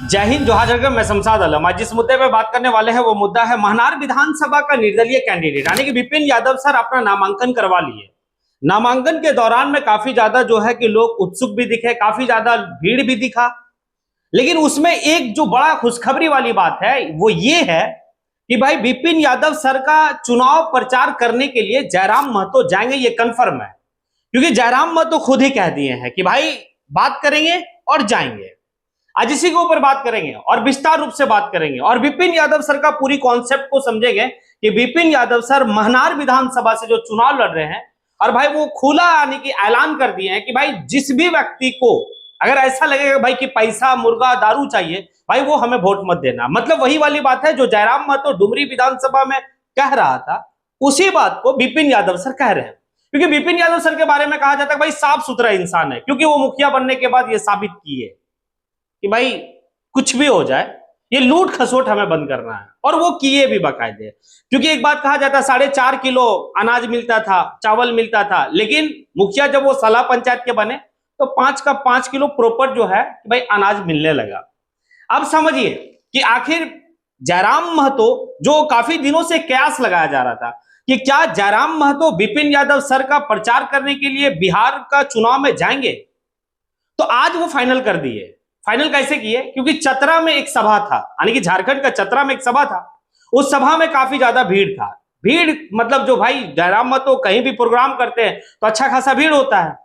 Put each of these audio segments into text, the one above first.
जय हिंद, जोहार जगह। मैं शमशाद आलम। आज जिस मुद्दे पे बात करने वाले हैं वो मुद्दा है महनार विधानसभा का निर्दलीय कैंडिडेट यानी कि विपिन यादव सर अपना नामांकन करवा लिए। नामांकन के दौरान में काफी ज्यादा जो है कि लोग उत्सुक भी दिखे, काफी ज्यादा भीड़ भी दिखा। लेकिन उसमें एक जो बड़ा खुशखबरी वाली बात है वो ये है कि भाई विपिन यादव सर का चुनाव प्रचार करने के लिए जयराम महतो जाएंगे, ये कंफर्म है। क्योंकि जयराम महतो खुद ही कह दिए हैं कि भाई बात करेंगे और जाएंगे। आज इसी के ऊपर बात करेंगे और विस्तार रूप से बात करेंगे और विपिन यादव सर का पूरी कॉन्सेप्ट को समझेंगे कि विपिन यादव सर महनार विधानसभा से जो चुनाव लड़ रहे हैं और भाई वो खुला यानी कि ऐलान कर दिए हैं कि भाई जिस भी व्यक्ति को अगर ऐसा लगेगा भाई कि पैसा, मुर्गा, दारू चाहिए, भाई वो हमें वोट मत देना। मतलब वही वाली बात है जो जयराम महतो डुमरी विधानसभा में कह रहा था, उसी बात को विपिन यादव सर कह रहे हैं। क्योंकि विपिन यादव सर के बारे में कहा जाता है भाई साफ सुथरा इंसान है, क्योंकि वो मुखिया बनने के बाद ये साबित किए कि भाई कुछ भी हो जाए ये लूट खसोट हमें बंद करना है, और वो किए भी बाकायदे। क्योंकि एक बात कहा जाता है 4.5 किलो अनाज मिलता था, चावल मिलता था, लेकिन मुखिया जब वो सलाह पंचायत के बने तो 5 का 5 किलो प्रॉपर जो है भाई अनाज मिलने लगा। अब समझिए कि आखिर जयराम महतो, जो काफी दिनों से कयास लगाया जा रहा था कि क्या जयराम महतो विपिन यादव सर का प्रचार करने के लिए बिहार का चुनाव में जाएंगे, तो आज वो फाइनल कर दिए। फाइनल कैसे किए? क्योंकि चतरा में एक सभा था, यानी कि झारखंड का चतरा में एक सभा था। उस सभा में काफी ज्यादा भीड़ था। भीड़ मतलब जो भाई जयराम महतो कहीं भी प्रोग्राम करते हैं तो अच्छा खासा भीड़ होता है।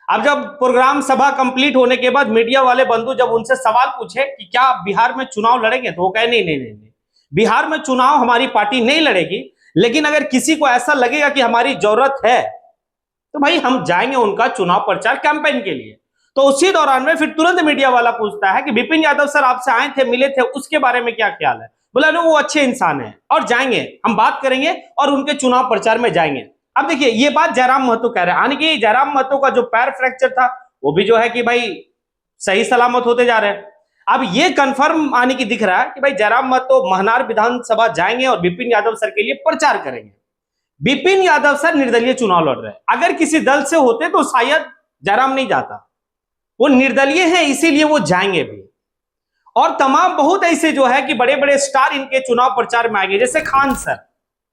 अब जब प्रोग्राम सभा कंप्लीट होने के बाद मीडिया वाले बंधु जब उनसे सवाल पूछे कि क्या आप बिहार में चुनाव लड़ेंगे, तो वो कहे नहीं नहीं नहीं, बिहार में चुनाव हमारी पार्टी नहीं लड़ेगी, लेकिन अगर किसी को ऐसा लगेगा कि हमारी जरूरत है तो भाई हम जाएंगे उनका चुनाव प्रचार कैंपेन के लिए। तो उसी दौरान में फिर तुरंत मीडिया वाला पूछता है कि विपिन यादव सर आपसे आए थे, मिले थे, उसके बारे में क्या ख्याल है? बोला ना, वो अच्छे इंसान है और जाएंगे, हम बात करेंगे और उनके चुनाव प्रचार में जाएंगे। अब देखिए ये बात जयराम महतो कह रहे हैं, यानी कि जयराम महतो का जो पैर फ्रैक्चर था वो भी जो है कि भाई सही सलामत होते जा रहे हैं। अब ये कंफर्म आने की दिख रहा है कि भाई जयराम महतो महनार विधानसभा जाएंगे और विपिन यादव सर के लिए प्रचार करेंगे। विपिन यादव सर निर्दलीय चुनाव लड़ रहे हैं। अगर किसी दल से होते तो शायद जयराम नहीं जाता, वो निर्दलीय है इसीलिए वो जाएंगे भी। और तमाम बहुत ऐसे जो है कि बड़े बड़े स्टार इनके चुनाव प्रचार में आएंगे, जैसे खान सर,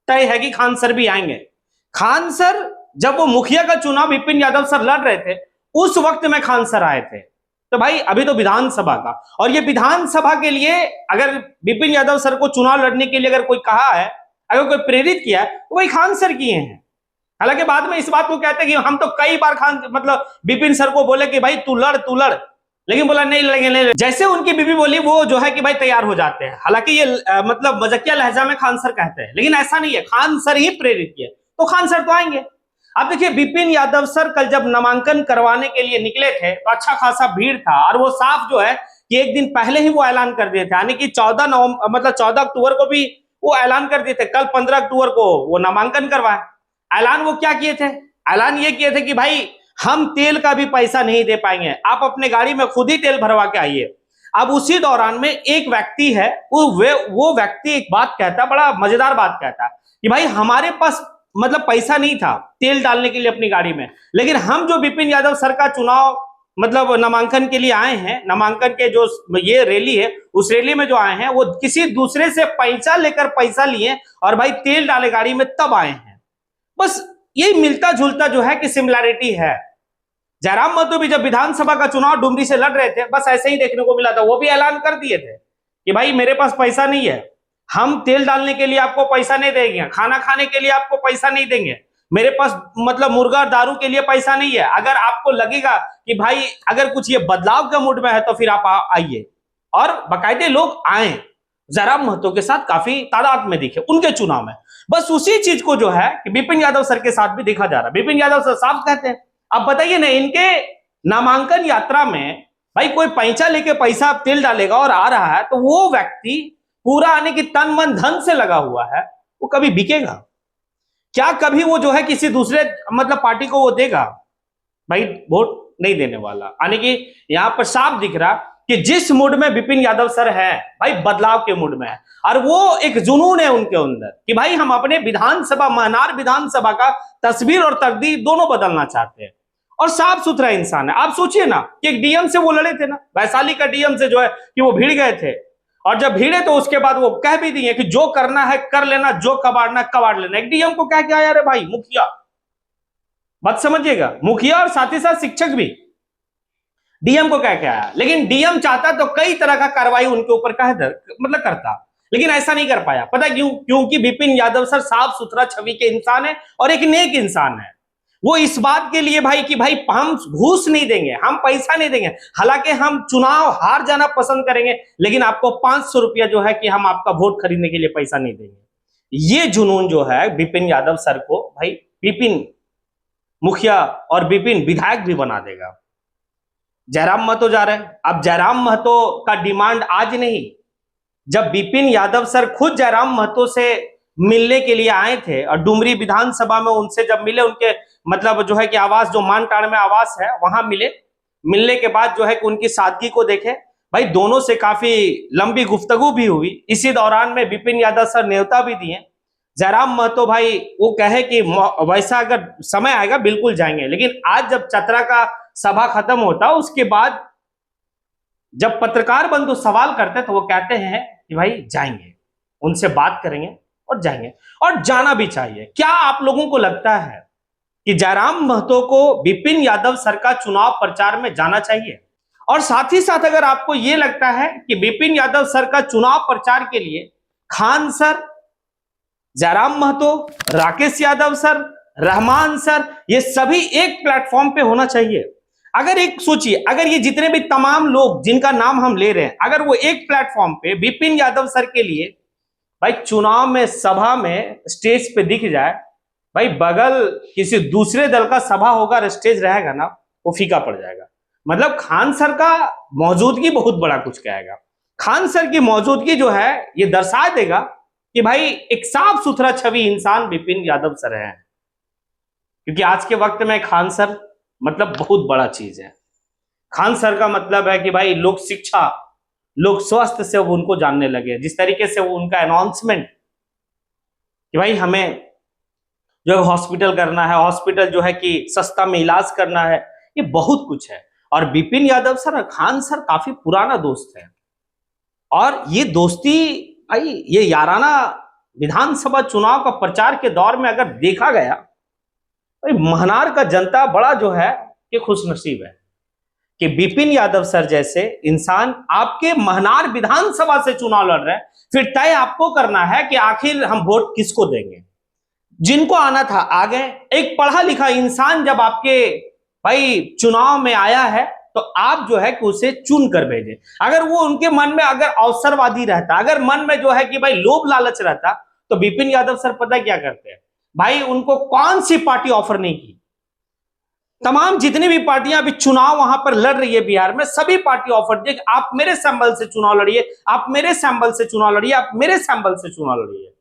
तय है कि खान सर भी आएंगे। खान सर जब वो मुखिया का चुनाव विपिन यादव सर लड़ रहे थे उस वक्त में खान सर आए थे। तो भाई अभी तो विधानसभा का, और ये विधानसभा के लिए अगर विपिन यादव सर को चुनाव लड़ने के लिए अगर कोई कहा है, अगर कोई प्रेरित किया है, तो वही खान सर किए हैं। हालांकि बाद में इस बात को कहते हैं कि हम तो कई बार खान मतलब विपिन सर को बोले कि भाई तू लड़, लेकिन बोला नहीं लड़ेंगे, नहीं। जैसे उनकी बीबी बोली वो जो है कि भाई तैयार हो जाते हैं। हालांकि ये मतलब मजाकिया लहजा में खान सर कहते हैं, लेकिन ऐसा नहीं है, खान सर ही प्रेरित किए, तो खान सर तो आएंगे। अब देखिए विपिन यादव सर कल जब नामांकन करवाने के लिए निकले थे तो अच्छा खासा भीड़ था, और वो साफ जो है कि एक दिन पहले ही वो ऐलान कर दिए थे, यानी कि 14 अक्टूबर को भी वो ऐलान कर दिए थे, कल 15 अक्टूबर को वो नामांकन करवाए। ऐलान वो क्या किए थे? ऐलान ये किए थे कि भाई हम तेल का भी पैसा नहीं दे पाएंगे, आप अपने गाड़ी में खुद ही तेल भरवा के आइए। अब उसी दौरान में एक व्यक्ति है, वो व्यक्ति एक बात कहता, बड़ा मजेदार बात कहता कि भाई हमारे पास मतलब पैसा नहीं था तेल डालने के लिए अपनी गाड़ी में, लेकिन हम जो विपिन यादव सर का चुनाव मतलब नामांकन के लिए आए हैं, नामांकन के जो ये रैली है उस रैली में जो आए हैं वो किसी दूसरे से पैसा लेकर पैसा लिए और भाई तेल डाले गाड़ी में तब आए हैं। बस यही मिलता जुलता जो है कि सिमिलैरिटी है। जयराम महतो भी जब विधानसभा का चुनाव डुमरी से लड़ रहे थे बस ऐसे ही देखने को मिला था। वो भी ऐलान कर दिए थे कि भाई मेरे पास पैसा नहीं है, हम तेल डालने के लिए आपको पैसा नहीं देंगे, खाना खाने के लिए आपको पैसा नहीं देंगे, मेरे पास मतलब मुर्गा दारू के लिए पैसा नहीं है। अगर आपको लगेगा कि भाई अगर कुछ ये बदलाव के मूड में है तो फिर आप आइए। और बाकायदे लोग आए, जयराम महतो के साथ काफी तादाद में दिखे उनके चुनाव में। बस उसी चीज को जो है कि विपिन यादव सर के साथ भी देखा जा रहा है। विपिन यादव सर साफ कहते हैं, अब बताइए ना, इनके नामांकन यात्रा में भाई कोई पैसा लेके पैसा तेल डालेगा और आ रहा है तो वो व्यक्ति पूरा आने की तन मन धन से लगा हुआ है, वो कभी बिकेगा क्या? कभी वो जो है किसी दूसरे मतलब पार्टी को वो देगा? भाई वोट नहीं देने वाला। यानी कि यहां पर साफ दिख रहा कि जिस मूड में विपिन यादव सर है भाई बदलाव के मूड में है, और वो एक जुनून है उनके अंदर कि भाई हम अपने विधानसभा महनार विधानसभा का तस्वीर और तकदीर दोनों बदलना चाहते हैं। और साफ सुथरा इंसान है। आप सोचिए ना कि एक डीएम से वो लड़े थे ना, वैशाली का डीएम से जो है कि वो भिड़ गए थे, और जब भिड़े तो उसके बाद वो कह भी दिए कि जो करना है कर लेना, जो कबाड़ना है कबाड़ लेना। एक डीएम को कह के आया, अरे भाई मुखिया, बात समझिएगा, मुखिया और साथ ही साथ शिक्षक भी डीएम को कह के आया। लेकिन डीएम चाहता तो कई तरह का कार्रवाई उनके ऊपर मतलब करता, लेकिन ऐसा नहीं कर पाया। पता क्यों? क्योंकि विपिन यादव सर साफ सुथरा छवि के इंसान है और एक नेक इंसान है। वो इस बात के लिए भाई कि भाई हम घूस नहीं देंगे, हम पैसा नहीं देंगे, हालांकि हम चुनाव हार जाना पसंद करेंगे, लेकिन आपको 500 रुपया जो है कि हम आपका वोट खरीदने के लिए पैसा नहीं देंगे। ये जुनून जो है विपिन यादव सर को भाई विपिन मुखिया और विपिन विधायक भी बना देगा। जयराम महतो जा रहे हैं। अब जयराम महतो का डिमांड आज नहीं, जब विपिन यादव सर खुद जयराम महतो से मिलने के लिए आए थे और डुमरी विधानसभा में उनसे जब मिले, उनके मतलब जो है कि आवास जो मानटाड़ में आवास है वहां मिले, मिलने के बाद जो है कि उनकी सादगी को देखे, भाई दोनों से काफी लंबी गुफ्तगू भी हुई। इसी दौरान में विपिन यादव सर न्योता भी दिए। जयराम महतो भाई वो कहे कि वैसा अगर समय आएगा बिल्कुल जाएंगे, लेकिन आज जब चतरा का सभा खत्म होता उसके बाद जब पत्रकार बंधु सवाल करते तो वो कहते हैं कि भाई जाएंगे, उनसे बात करेंगे और जाएंगे, और जाना भी चाहिए। क्या आप लोगों को लगता है कि जयराम महतो को विपिन यादव सर का चुनाव प्रचार में जाना चाहिए? और साथ ही साथ अगर आपको यह लगता है कि विपिन यादव सर का चुनाव प्रचार के लिए Khan sir, Jairam Mahto, Rakesh Yadav sir, Rahman sir, ये सभी एक प्लेटफॉर्म पे होना चाहिए। अगर एक सोचिए, अगर ये जितने भी तमाम लोग जिनका नाम हम ले रहे हैं, अगर वो एक प्लेटफॉर्म पे विपिन यादव सर के लिए भाई चुनाव में सभा में स्टेज पे दिख जाए, भाई बगल किसी दूसरे दल का सभा होगा और स्टेज रहेगा ना, वो फीका पड़ जाएगा। मतलब खान सर का मौजूदगी बहुत बड़ा कुछ कहेगा। खान सर की मौजूदगी जो है ये दर्शा देगा कि भाई एक साफ सुथरा छवि इंसान विपिन यादव सर है। क्योंकि आज के वक्त में खान सर मतलब बहुत बड़ा चीज है। खान सर का मतलब है कि भाई लोग शिक्षा, लोग स्वास्थ्य से वो उनको जानने लगे। जिस तरीके से वो उनका अनाउंसमेंट कि भाई हमें जो है हॉस्पिटल करना है, हॉस्पिटल जो है कि सस्ता में इलाज करना है, ये बहुत कुछ है। और विपिन यादव सर और खान सर काफी पुराना दोस्त है, और ये दोस्ती भाई ये याराना विधानसभा चुनाव का प्रचार के दौर में अगर देखा गया, भाई महनार का जनता बड़ा जो है कि खुशनसीब है कि विपिन यादव सर जैसे इंसान आपके महनार विधानसभा से चुनाव लड़ रहे हैं। फिर तय आपको करना है कि आखिर हम वोट किसको देंगे। जिनको आना था आ गए। एक पढ़ा लिखा इंसान जब आपके भाई चुनाव में आया है तो आप जो है कि उसे चुन कर भेजे। अगर वो उनके मन में अगर अवसरवादी रहता, अगर मन में जो है कि भाई लोभ लालच रहता, तो विपिन यादव सर पता क्या करते हैं भाई, उनको कौन सी पार्टी ऑफर नहीं की। तमाम जितनी भी पार्टियां अभी चुनाव वहां पर लड़ रही है बिहार में, सभी पार्टी ऑफर दिए कि आप मेरे सैंबल से चुनाव लड़िए, आप मेरे सैंबल से चुनाव लड़िए, आप मेरे सैंबल से चुनाव लड़िए।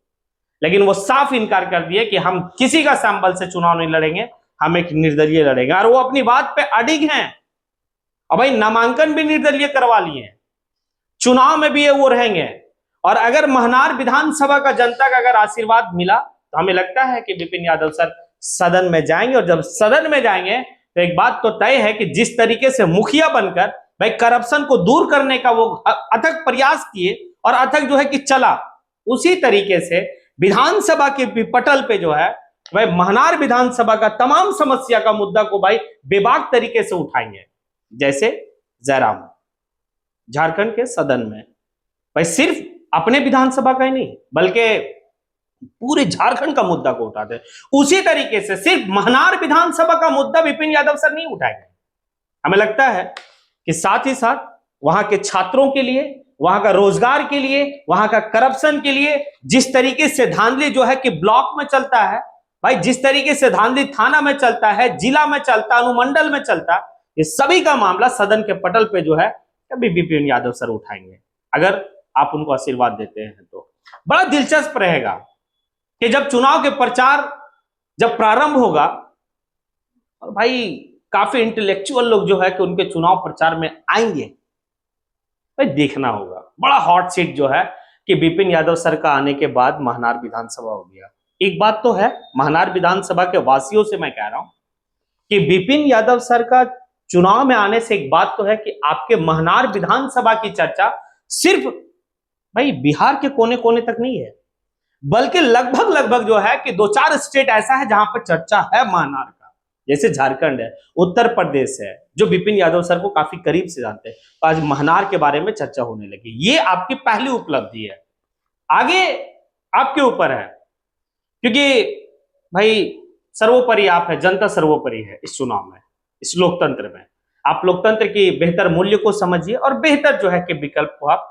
लेकिन वो साफ इनकार कर दिए कि हम किसी का सैंबल से चुनाव नहीं लड़ेंगे, हम एक निर्दलीय लड़ेंगे। और वो अपनी बात पे अडिग हैं, और भाई नामांकन भी निर्दलीय करवा लिए, चुनाव में भी ये वो रहेंगे। और अगर महनार विधानसभा का जनता का अगर आशीर्वाद मिला तो हमें लगता है कि विपिन यादव सर सदन में जाएंगे। और जब सदन में जाएंगे तो एक बात तो तय है कि जिस तरीके से मुखिया बनकर भाई करप्शन को दूर करने का वो अथक प्रयास किए और अथक जो है कि चला, उसी तरीके से विधानसभा के पटल पे जो है भाई महनार विधानसभा का तमाम समस्या का मुद्दा को भाई बेबाक तरीके से उठाएंगे। जैसे जयराम झारखंड के सदन में भाई सिर्फ अपने विधानसभा का ही नहीं बल्कि पूरे झारखंड का मुद्दा को उठाते हैं, उसी तरीके से सिर्फ महनार विधानसभा का मुद्दा विपिन यादव सर नहीं उठाएंगे। हमें लगता है कि साथ ही साथ वहां के छात्रों के लिए, वहां का रोजगार के लिए, वहां का करप्शन के लिए, जिस तरीके से धांधली जो है कि ब्लॉक में चलता है भाई, जिस तरीके से धांधली थाना में चलता है, जिला में चलता, अनुमंडल में चलता, ये सभी का मामला सदन के पटल पे जो है कभी विपिन यादव सर उठाएंगे, अगर आप उनको आशीर्वाद देते हैं तो। बड़ा दिलचस्प रहेगा कि जब चुनाव के प्रचार जब प्रारंभ होगा और भाई काफी इंटेलेक्चुअल लोग जो है कि उनके चुनाव प्रचार में आएंगे, भाई देखना होगा। बड़ा हॉट सीट जो है कि विपिन यादव सर का आने के बाद महनार विधानसभा हो गया। एक बात तो है, महनार विधानसभा के वासियों से मैं कह रहा हूं कि विपिन यादव सर का चुनाव में आने से एक बात तो है कि आपके महनार विधानसभा की चर्चा सिर्फ भाई बिहार के कोने कोने तक नहीं है, बल्कि लगभग लगभग जो है कि 2-4 स्टेट ऐसा है जहां पर चर्चा है महनार का, जैसे झारखंड है, उत्तर प्रदेश है, जो विपिन यादव सर को काफी करीब से जानते हैं। तो आज महनार के बारे में चर्चा होने लगी। ये आपकी पहली उपलब्धि है, आगे आपके ऊपर है, क्योंकि भाई सर्वोपरि आप है, जनता सर्वोपरि है इस चुनाव में, इस लोकतंत्र में। आप लोकतंत्र की बेहतर मूल्य को समझिए और बेहतर जो है कि विकल्प को आप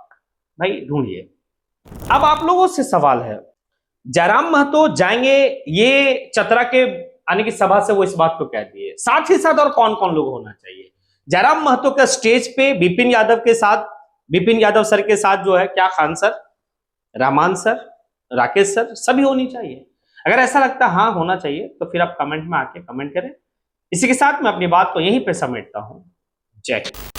भाई ढूंढिए। अब आप लोगों से सवाल है, जयराम महतो जाएंगे, ये चतरा के आने की सभा से वो इस बात को कह दिए, साथ ही साथ और कौन कौन लोग होना चाहिए? जयराम महतो का स्टेज पे विपिन यादव के साथ, विपिन यादव सर के साथ जो है क्या Khan sir, Rahman sir, Rakesh sir, सभी होनी चाहिए। अगर ऐसा लगता है हाँ होना चाहिए तो फिर आप कमेंट में आके कमेंट करें। इसी के साथ मैं अपनी बात को यहीं पे समेटता हूं। जय हिंद।